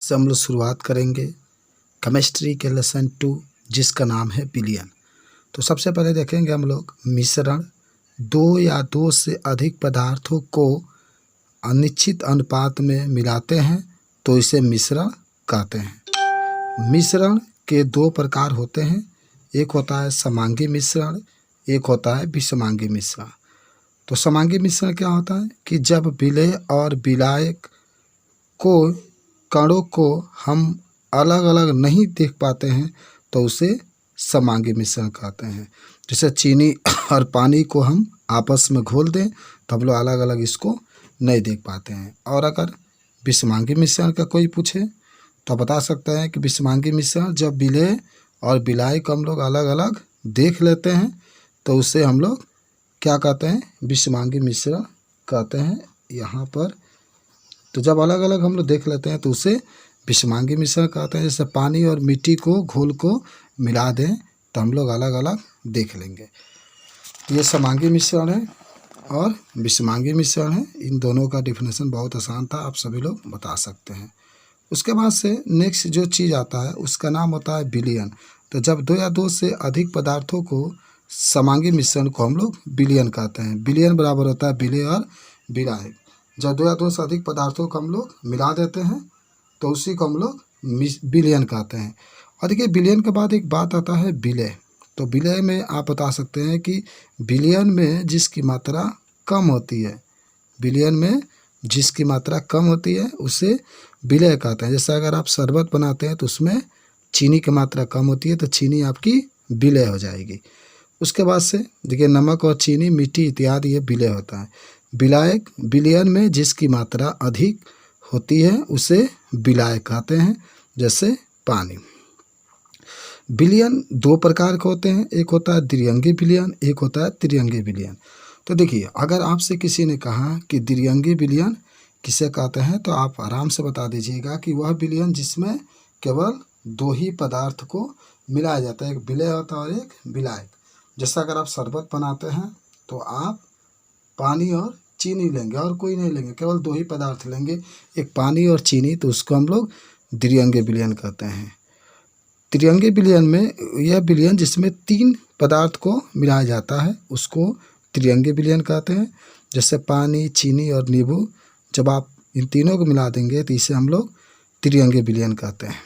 से हम लोग शुरुआत करेंगे केमिस्ट्री के लेसन 2 जिसका नाम है विलयन। तो सबसे पहले देखेंगे हम लोग मिश्रण। दो या दो से अधिक पदार्थों को अनिश्चित अनुपात में मिलाते हैं तो इसे मिश्रण कहते हैं। मिश्रण के दो प्रकार होते हैं, एक होता है समांगी मिश्रण, एक होता है विषमांगी मिश्रण। तो समांगी मिश्रण क्या होता है कि जब विलेय और विलायक को कणों को हम अलग अलग नहीं देख पाते हैं तो उसे समांगी मिश्रण कहते हैं। जैसे चीनी और पानी को हम आपस में घोल दें तो हम लोग अलग अलग इसको नहीं देख पाते हैं। और अगर विषमांगी मिश्रण का कोई पूछे तो बता सकते हैं कि विषमांगी मिश्रण जब विलेय और विलायक को हम लोग अलग अलग देख लेते हैं तो उसे हम लोग क्या कहते हैं, विषमांगी मिश्रण कहते हैं यहाँ पर। तो जब अलग अलग हम लोग देख लेते हैं तो उसे विषमांगी मिश्रण कहते हैं। जैसे पानी और मिट्टी को घोल को मिला दें तो हम लोग अलग अलग देख लेंगे। ये समांगी मिश्रण है और विषमांगी मिश्रण है। इन दोनों का डिफिनेशन बहुत आसान था, आप सभी लोग बता सकते हैं। उसके बाद से नेक्स्ट जो चीज़ आता है उसका नाम होता है विलयन। तो जब दो या दो से अधिक पदार्थों को समांगी मिश्रण को हम लोग विलयन कहते हैं। विलयन बराबर होता है विलेय और विलायक। जब दो या दो से अधिक पदार्थों को हम लोग मिला देते हैं तो उसी को हम लोग विलयन कहते हैं। और देखिए विलयन के बाद एक बात आता है विलेय। तो विलेय में आप बता सकते हैं कि विलयन में जिसकी मात्रा कम होती है, विलयन में जिसकी मात्रा कम होती है उसे विलेय कहते हैं। जैसे अगर आप शरबत बनाते हैं तो उसमें चीनी की मात्रा कम होती है तो चीनी आपकी विलेय हो जाएगी। उसके बाद से देखिए नमक और चीनी, मिट्टी इत्यादि ये विलेय होता है। विलायक विलयन में जिसकी मात्रा अधिक होती है उसे विलायक कहते हैं, जैसे पानी। विलयन दो प्रकार के होते हैं, एक होता है द्विअंगी विलयन, एक होता है त्रिअंगी विलयन। तो देखिए अगर आपसे किसी ने कहा कि द्विअंगी विलयन किसे कहते हैं तो आप आराम से बता दीजिएगा कि वह विलयन जिसमें केवल दो ही पदार्थ को मिलाया जाता है, एक विलेय होता है और एक विलायक। जैसा अगर आप शरबत बनाते हैं तो आप पानी और चीनी लेंगे और कोई नहीं लेंगे, केवल दो ही पदार्थ लेंगे, एक पानी और चीनी, तो उसको हम लोग द्विअंगी विलयन कहते हैं। त्रिअंगी विलयन में यह विलयन जिसमें तीन पदार्थ को मिलाया जाता है उसको त्रिअंगी विलयन कहते हैं। जैसे पानी, चीनी और नींबू, जब आप इन तीनों को मिला देंगे तो इसे हम लोग त्रिअंगी विलयन कहते हैं।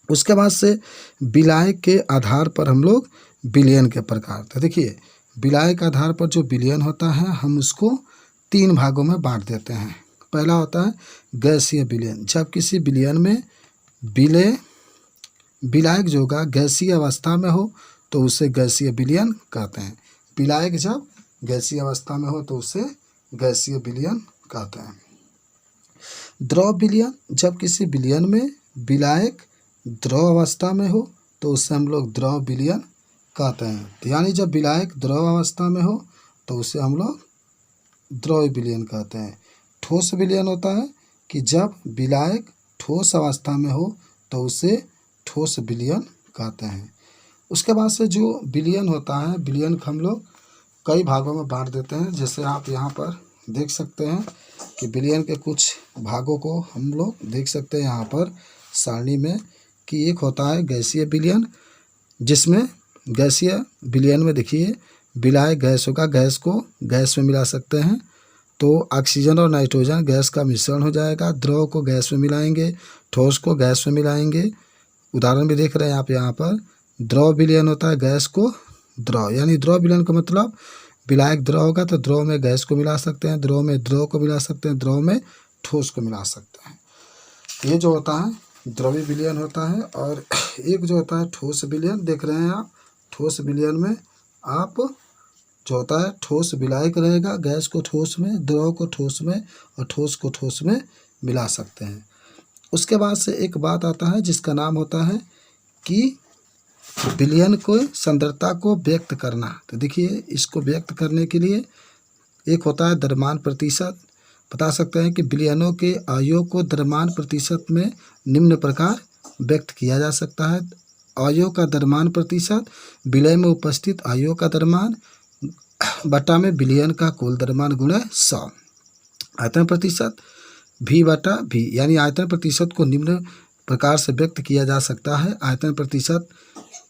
उसके बाद से विलायक के आधार पर हम लोग विलयन के प्रकार। तो देखिए विलायक के आधार पर जो विलयन होता है हम उसको तीन भागों में बांट देते हैं। पहला होता है गैसीय विलयन। जब किसी विलयन में विलायक जो होगा गैसीय अवस्था में हो तो उसे गैसीय विलयन कहते हैं। विलायक जब गैसीय अवस्था में हो तो उसे गैसीय विलयन कहते हैं। द्रव विलयन, जब किसी विलयन में विलायक द्रव अवस्था में हो तो उसे हम लोग द्रव विलयन कहते हैं। यानी जब विलायक द्रव अवस्था में हो तो उसे हम लोग द्रव विलयन कहते हैं। ठोस विलयन होता है कि जब विलायक ठोस अवस्था में हो तो उसे ठोस विलयन कहते हैं। उसके बाद से जो विलयन होता है, विलयन को हम लोग कई भागों में बांट देते हैं। जैसे आप यहाँ पर देख सकते हैं कि विलयन के कुछ भागों को हम लोग देख सकते हैं यहाँ पर सारणी में, कि एक होता है गैसीय विलयन, जिसमें गैसीय विलयन में देखिए विलायक गैस होगा, गैस को गैस में मिला सकते हैं तो ऑक्सीजन और नाइट्रोजन गैस का मिश्रण हो जाएगा। द्रव को गैस में मिलाएंगे, ठोस को गैस में मिलाएंगे। उदाहरण भी देख रहे हैं आप यहाँ पर। द्रव विलयन होता है गैस को द्रव, यानी द्रव विलयन का मतलब विलायक द्रव होगा तो द्रव में गैस को मिला सकते हैं, द्रव में द्रव को मिला सकते हैं, द्रव में ठोस को मिला सकते हैं। ये जो होता है द्रव्य विलयन होता है। और एक जो होता है ठोस विलयन, देख रहे हैं आप। ठोस विलयन में आप जो होता है ठोस विलायक रहेगा, गैस को ठोस में, द्रव को ठोस में और ठोस को ठोस में मिला सकते हैं। उसके बाद से एक बात आता है जिसका नाम होता है कि विलयन को सांद्रता को व्यक्त करना। तो देखिए इसको व्यक्त करने के लिए एक होता है द्रव्यमान प्रतिशत। बता सकते हैं कि विलयनों के आयोग को द्रव्यमान प्रतिशत में निम्न प्रकार व्यक्त किया जा सकता है। आयोग का द्रव्यमान प्रतिशत विलय में उपस्थित आयोग का द्रव्यमान बटा में विलयन का कुल द्रव्यमान गुणा 100। आयतन प्रतिशत V बटा V, यानी आयतन प्रतिशत को निम्न प्रकार से व्यक्त किया जा सकता है। आयतन प्रतिशत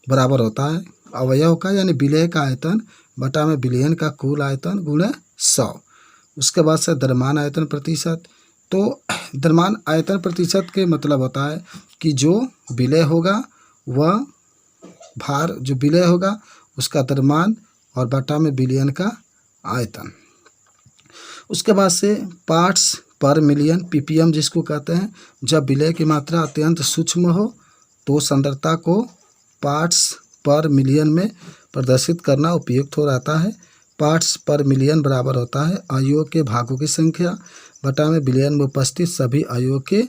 बराबर होता है अवयव का यानी विलेय का आयतन बटा में विलयन का कुल आयतन गुणे 100। उसके बाद से द्रव्यमान आयतन प्रतिशत। तो द्रव्यमान आयतन प्रतिशत के मतलब होता है कि जो विलेय होगा वह भार जो विलेय होगा उसका द्रव्यमान और बटा में विलयन का आयतन। उसके बाद से पार्ट्स पर मिलियन ppm जिसको कहते हैं। जब विलेय की मात्रा अत्यंत सूक्ष्म हो तो सांद्रता को पार्ट्स पर मिलियन में प्रदर्शित करना उपयुक्त हो जाता है। पार्ट्स पर मिलियन बराबर होता है अवयव के भागों की संख्या बटा में विलयन में उपस्थित सभी अवयव के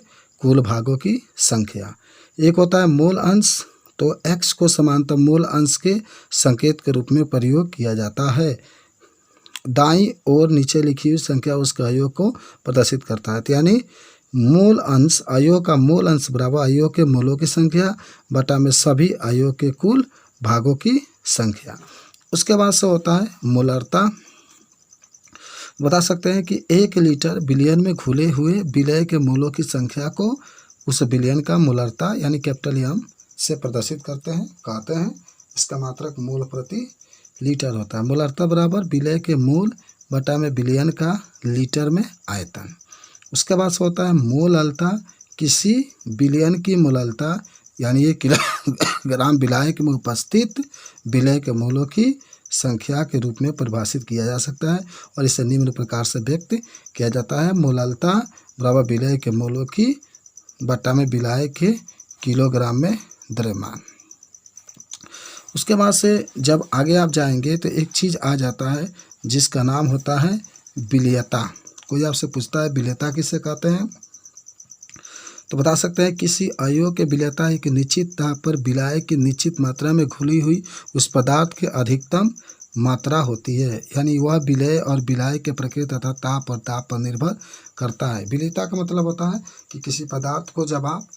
कुल भागों की संख्या। एक होता है मूल अंश, तो x को समांतर मूल अंश के संकेत के रूप में प्रयोग किया जाता है। दाईं ओर नीचे लिखी हुई संख्या उसके अवयव को प्रदर्शित करता है, यानी मूल अंश अवयव का मूल अंश बराबर अवयव के मूलों की संख्या बटा में सभी अवयव के कुल भागों की संख्या। उसके बाद से होता है मोलरता। बता सकते हैं कि 1 लीटर विलयन में घुले हुए विलेय के मूलों की संख्या को उस विलयन का मोलरता यानी कैपिटल M से प्रदर्शित करते हैं कहते हैं। इसका मात्रक मोल प्रति लीटर होता है। मोलरता बराबर विलेय के मूल बटा में विलयन का लीटर में आयतन। उसके बाद से होता है मोललता। किसी विलयन की मोललता यानी 1 किलोग्राम विलायक में उपस्थित विलेय के मूलों की संख्या के रूप में परिभाषित किया जा सकता है और इसे निम्न प्रकार से व्यक्त किया जाता है। मोललता बराबर विलेय के मूलों की बटा में विलायक के किलोग्राम में द्रव्यमान। उसके बाद से जब आगे आप जाएंगे तो एक चीज़ आ जाता है जिसका नाम होता है विलेयता। कोई आपसे पूछता है विलेयता किसे कहते हैं, तो बता सकते हैं किसी अवयव के विलेयता एक निश्चित ताप पर विलायक की निश्चित मात्रा में घुली हुई उस पदार्थ की अधिकतम मात्रा होती है, यानी वह विलेय और विलायक के प्रकृति तथा ताप और दाब पर निर्भर करता है। विलेयता का मतलब होता है कि किसी पदार्थ को जब आप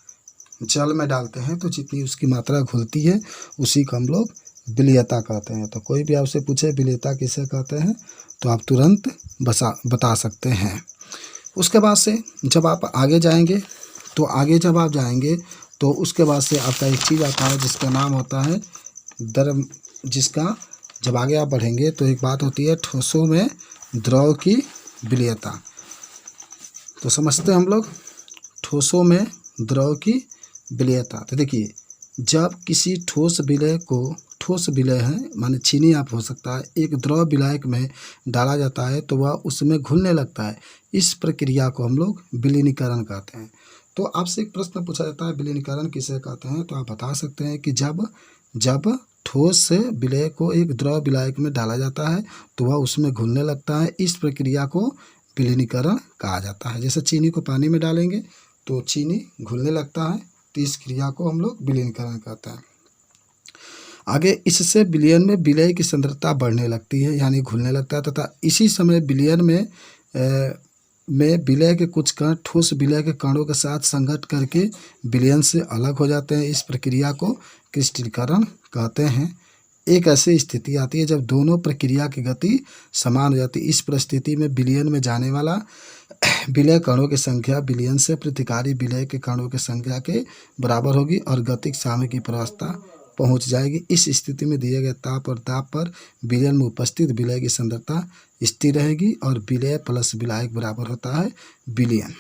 जल में डालते हैं तो जितनी उसकी मात्रा घुलती है उसी को हम लोग विलेयता कहते हैं। तो कोई भी आपसे पूछे विलेयता किसे कहते हैं तो आप तुरंत बता सकते हैं। उसके बाद से जब आप आगे जाएंगे तो उसके बाद से आपका एक चीज़ आता है जिसका नाम होता है जिसका जब आगे आप बढ़ेंगे तो एक बात होती है ठोसों में द्रव की विलेयता। तो समझते हैं हम लोग ठोसों में द्रव की विलेयता। तो देखिए जब किसी ठोस विलेय है माने चीनी आप हो सकता है एक द्रव विलायक में डाला जाता है तो वह उसमें घुलने लगता है। इस प्रक्रिया को हम लोग विलीनीकरण कहते हैं। तो आपसे एक प्रश्न पूछा जाता है विलीनीकरण किसे कहते हैं, तो आप बता सकते हैं कि जब ठोस विलेय को एक द्रव विलायक में डाला जाता है तो वह उसमें घुलने लगता है। इस प्रक्रिया को विलीनीकरण कहा जाता है। जैसे चीनी को पानी में डालेंगे तो चीनी घुलने लगता है, तो इस क्रिया को हम लोग विलीनीकरण कहते हैं। आगे इससे विलयन में विलेय की सांद्रता बढ़ने लगती है यानी घुलने लगता है तथा इसी समय विलयन में विलेय के कुछ कण ठोस विलेय के कणों के साथ संघट करके विलयन से अलग हो जाते हैं। इस प्रक्रिया को क्रिस्टलीकरण कहते हैं। एक ऐसी स्थिति आती है जब दोनों प्रक्रिया की गति समान हो जाती है। इस परिस्थिति में विलयन में जाने वाला विलेय कणों की संख्या विलयन से प्रतिकारी विलेय के कणों की संख्या के बराबर होगी और गतिक साम्य की प्रावस्था पहुंच जाएगी। इस स्थिति में दिए गए ताप और दाब पर विलयन में उपस्थित विलेय की सांद्रता स्थिर रहेगी और विलेय प्लस विलायक बराबर होता है विलयन।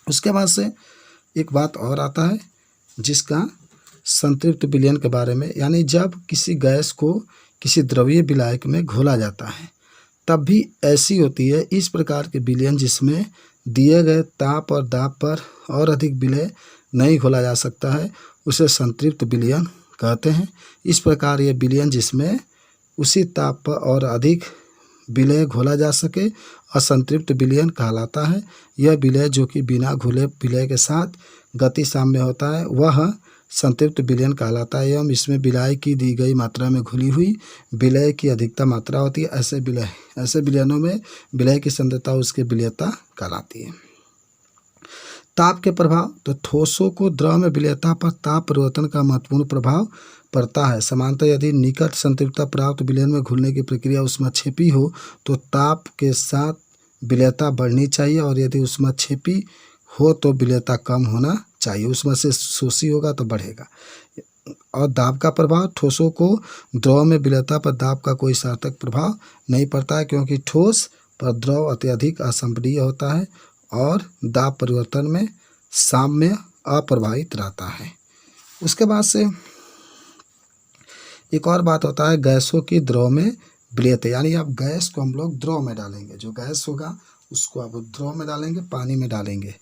उसके बाद से एक बात और आता है जिसका संतृप्त विलयन के बारे में, यानी जब किसी गैस को किसी द्रवीय विलायक में घोला जाता है तब भी ऐसी होती है। इस प्रकार के विलयन जिसमें दिए गए ताप और दाब पर और अधिक विलेय नहीं घोला जा सकता है उसे संतृप्त विलयन कहते हैं। इस प्रकार ये विलयन जिसमें उसी ताप पर और अधिक विलेय घोला जा सके असंतृप्त विलयन कहलाता है। यह विलेय जो कि बिना घुले विलेय के साथ गति साम्य होता है वह संतृप्त विलयन कहलाता है एवं इसमें विलायक की दी गई मात्रा में घुली हुई विलेय की अधिकतम मात्रा होती है। ऐसे विलयनों में विलेय की सांद्रता उसके विलेयता कहलाती है। ताप के प्रभाव, तो ठोसों को द्रव में विलेयता पर ताप परिवर्तन का महत्वपूर्ण प्रभाव पड़ता है। समानतः यदि निकट संतृप्तता प्राप्त विलयन में घुलने की प्रक्रिया उष्माक्षेपी हो तो ताप के साथ विलेयता बढ़नी चाहिए, और यदि ऊष्मक्षेपी हो तो विलेयता कम होना चाहिए। उसमें से शोषी होगा तो बढ़ेगा। और दाब का प्रभाव, ठोसों को द्रव में विलेयता पर दाब का कोई सार्थक प्रभाव नहीं पड़ता है, क्योंकि ठोस पर द्रव अत्यधिक असंपीड्य होता है और दाब परिवर्तन में साम्य अप्रभावित रहता है। उसके बाद से एक और बात होता है गैसों की द्रव में विलेयता, यानी अब गैस को हम लोग द्रव में डालेंगे, जो गैस होगा उसको अब द्रव में डालेंगे, पानी में डालेंगे,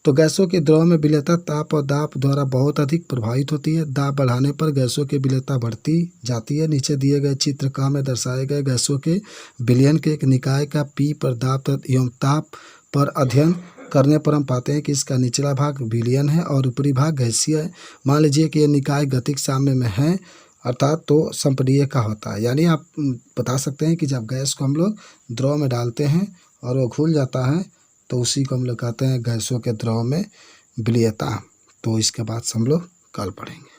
तो गैसों के द्रव में विलेयता ताप और दाब द्वारा बहुत अधिक प्रभावित होती है। दाब बढ़ाने पर गैसों की विलेयता बढ़ती जाती है। नीचे दिए गए चित्र क में दर्शाए गए गैसों के विलयन के एक निकाय का पी पर दाब एवं ताप पर अध्ययन करने पर हम पाते हैं कि इसका निचला भाग विलयन है और ऊपरी भाग गैसीय है। मान लीजिए कि ये निकाय गतिक साम्य में है, अर्थात तो संपीड्य का होता है। यानी आप बता सकते हैं कि जब गैस को हम लोग द्रव में डालते हैं और वो घुल जाता है तो उसी को हम लोग कहते हैं गैसों के द्रव में विलेयता। तो इसके बाद हम लोग कल पढ़ेंगे।